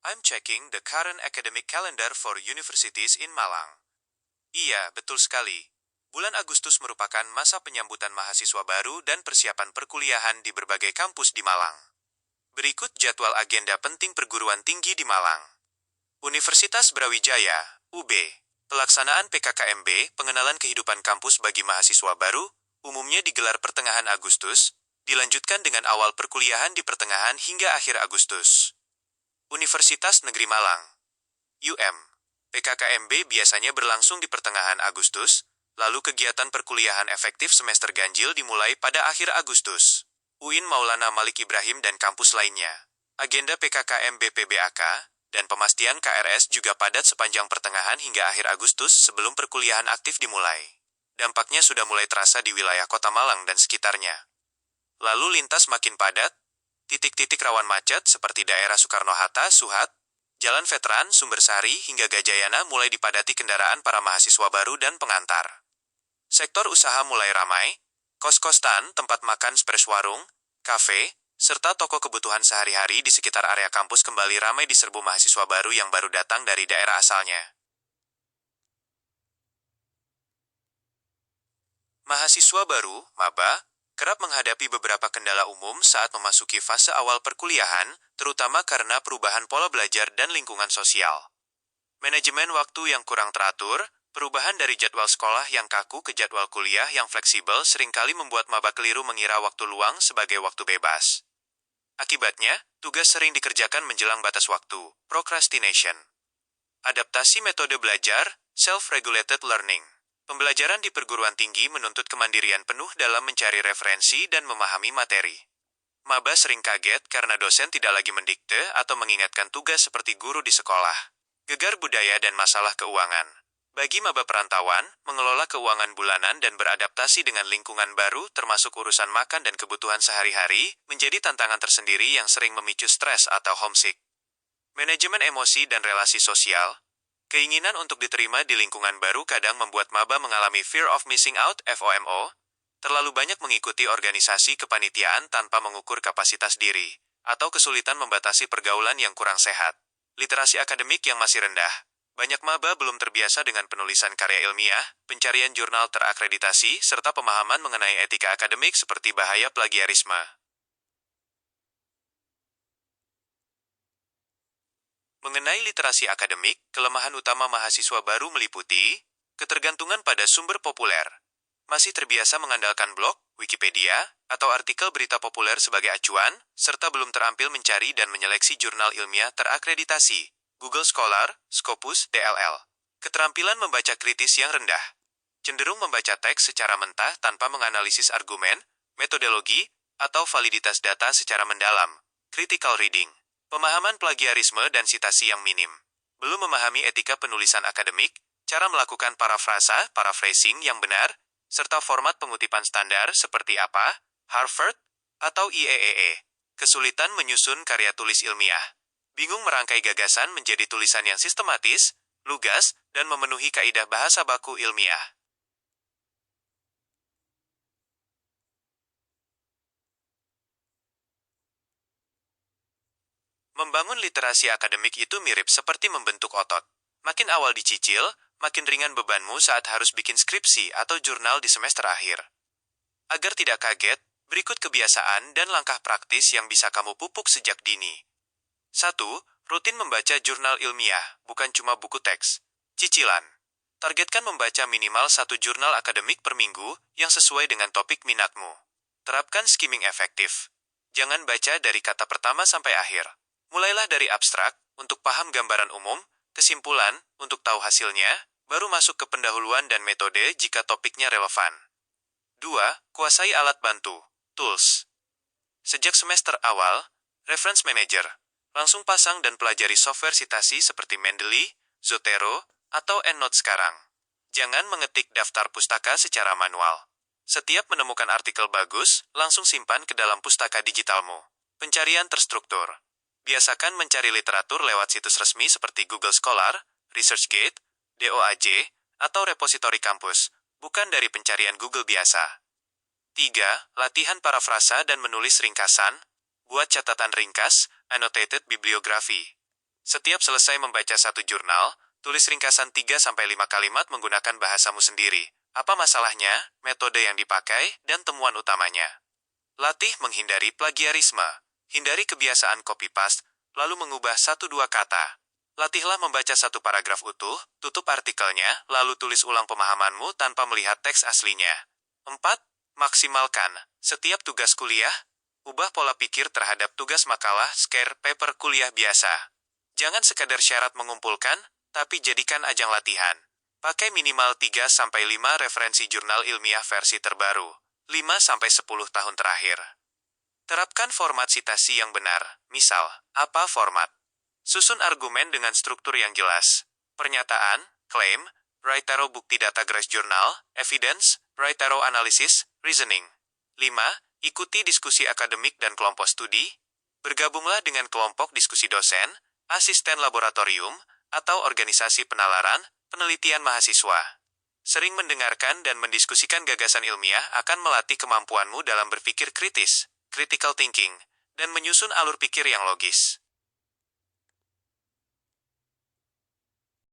I'm checking the current academic calendar for universities in Malang. Iya, betul sekali. Bulan Agustus merupakan masa penyambutan mahasiswa baru dan persiapan perkuliahan di berbagai kampus di Malang. Berikut jadwal agenda penting perguruan tinggi di Malang. Universitas Brawijaya, UB. Pelaksanaan PKKMB, pengenalan kehidupan kampus bagi mahasiswa baru, umumnya digelar pertengahan Agustus, dilanjutkan dengan awal perkuliahan di pertengahan hingga akhir Agustus. Universitas Negeri Malang, UM. PKKMB biasanya berlangsung di pertengahan Agustus, lalu kegiatan perkuliahan efektif semester ganjil dimulai pada akhir Agustus. UIN Maulana Malik Ibrahim dan kampus lainnya. Agenda PKKMB PBAK dan pemastian KRS juga padat sepanjang pertengahan hingga akhir Agustus sebelum perkuliahan aktif dimulai. Dampaknya sudah mulai terasa di wilayah Kota Malang dan sekitarnya. Lalu lintas makin padat, titik-titik rawan macet seperti daerah Soekarno-Hatta, Suhat, Jalan Veteran, Sumbersari hingga Gajayana mulai dipadati kendaraan para mahasiswa baru dan pengantar. Sektor usaha mulai ramai, kos-kosan, tempat makan, warung, kafe, serta toko kebutuhan sehari-hari di sekitar area kampus kembali ramai diserbu mahasiswa baru yang baru datang dari daerah asalnya. Mahasiswa baru, maba, kerap menghadapi beberapa kendala umum saat memasuki fase awal perkuliahan, terutama karena perubahan pola belajar dan lingkungan sosial. Manajemen waktu yang kurang teratur, perubahan dari jadwal sekolah yang kaku ke jadwal kuliah yang fleksibel seringkali membuat maba keliru mengira waktu luang sebagai waktu bebas. Akibatnya, tugas sering dikerjakan menjelang batas waktu, procrastination. Adaptasi metode belajar, self-regulated learning. Pembelajaran di perguruan tinggi menuntut kemandirian penuh dalam mencari referensi dan memahami materi. Maba sering kaget karena dosen tidak lagi mendikte atau mengingatkan tugas seperti guru di sekolah. Gegar budaya dan masalah keuangan. Bagi maba perantauan, mengelola keuangan bulanan dan beradaptasi dengan lingkungan baru termasuk urusan makan dan kebutuhan sehari-hari menjadi tantangan tersendiri yang sering memicu stres atau homesick. Manajemen emosi dan relasi sosial. Keinginan untuk diterima di lingkungan baru kadang membuat maba mengalami fear of missing out (FOMO), terlalu banyak mengikuti organisasi kepanitiaan tanpa mengukur kapasitas diri, atau kesulitan membatasi pergaulan yang kurang sehat. Literasi akademik yang masih rendah. Banyak maba belum terbiasa dengan penulisan karya ilmiah, pencarian jurnal terakreditasi, serta pemahaman mengenai etika akademik seperti bahaya plagiarisme. Mengenai literasi akademik, kelemahan utama mahasiswa baru meliputi ketergantungan pada sumber populer. Masih terbiasa mengandalkan blog, Wikipedia, atau artikel berita populer sebagai acuan, serta belum terampil mencari dan menyeleksi jurnal ilmiah terakreditasi, Google Scholar, Scopus, DLL. Keterampilan membaca kritis yang rendah. Cenderung membaca teks secara mentah tanpa menganalisis argumen, metodologi, atau validitas data secara mendalam, critical reading. Pemahaman plagiarisme dan sitasi yang minim. Belum memahami etika penulisan akademik, cara melakukan paraphrasing yang benar, serta format pengutipan standar seperti apa, Harvard, atau IEEE. Kesulitan menyusun karya tulis ilmiah. Bingung merangkai gagasan menjadi tulisan yang sistematis, lugas, dan memenuhi kaidah bahasa baku ilmiah. Membangun literasi akademik itu mirip seperti membentuk otot. Makin awal dicicil, makin ringan bebanmu saat harus bikin skripsi atau jurnal di semester akhir. Agar tidak kaget, berikut kebiasaan dan langkah praktis yang bisa kamu pupuk sejak dini. 1. Rutin membaca jurnal ilmiah, bukan cuma buku teks. Cicilan. Targetkan membaca minimal 1 jurnal akademik per minggu yang sesuai dengan topik minatmu. Terapkan skimming efektif. Jangan baca dari kata pertama sampai akhir. Mulailah dari abstrak, untuk paham gambaran umum, kesimpulan, untuk tahu hasilnya, baru masuk ke pendahuluan dan metode jika topiknya relevan. 2. Kuasai alat bantu, tools. Sejak semester awal, Reference Manager. Langsung pasang dan pelajari software sitasi seperti Mendeley, Zotero, atau EndNote sekarang. Jangan mengetik daftar pustaka secara manual. Setiap menemukan artikel bagus, langsung simpan ke dalam pustaka digitalmu. Pencarian terstruktur. Biasakan mencari literatur lewat situs resmi seperti Google Scholar, ResearchGate, DOAJ, atau repositori kampus, bukan dari pencarian Google biasa. 3. Latihan parafrasa dan menulis ringkasan. Buat catatan ringkas, annotated bibliography. Setiap selesai membaca satu jurnal, tulis ringkasan 3-5 kalimat menggunakan bahasamu sendiri. Apa masalahnya, metode yang dipakai, dan temuan utamanya. Latih menghindari plagiarisme. Hindari kebiasaan copy-paste, lalu mengubah 1-2 kata. Latihlah membaca satu paragraf utuh, tutup artikelnya, lalu tulis ulang pemahamanmu tanpa melihat teks aslinya. 4. Maksimalkan. Setiap tugas kuliah, ubah pola pikir terhadap tugas makalah, scare, paper kuliah biasa. Jangan sekadar syarat mengumpulkan, tapi jadikan ajang latihan. Pakai minimal 3-5 referensi jurnal ilmiah versi terbaru, 5-10 tahun terakhir. Terapkan format citasi yang benar. Misal, apa format? Susun argumen dengan struktur yang jelas. Pernyataan, claim, write taruh bukti data grace journal, evidence, write taruh analisis, reasoning. 5. Ikuti diskusi akademik dan kelompok studi. Bergabunglah dengan kelompok diskusi dosen, asisten laboratorium, atau organisasi penalaran, penelitian mahasiswa. Sering mendengarkan dan mendiskusikan gagasan ilmiah akan melatih kemampuanmu dalam berpikir kritis, critical thinking, dan menyusun alur pikir yang logis.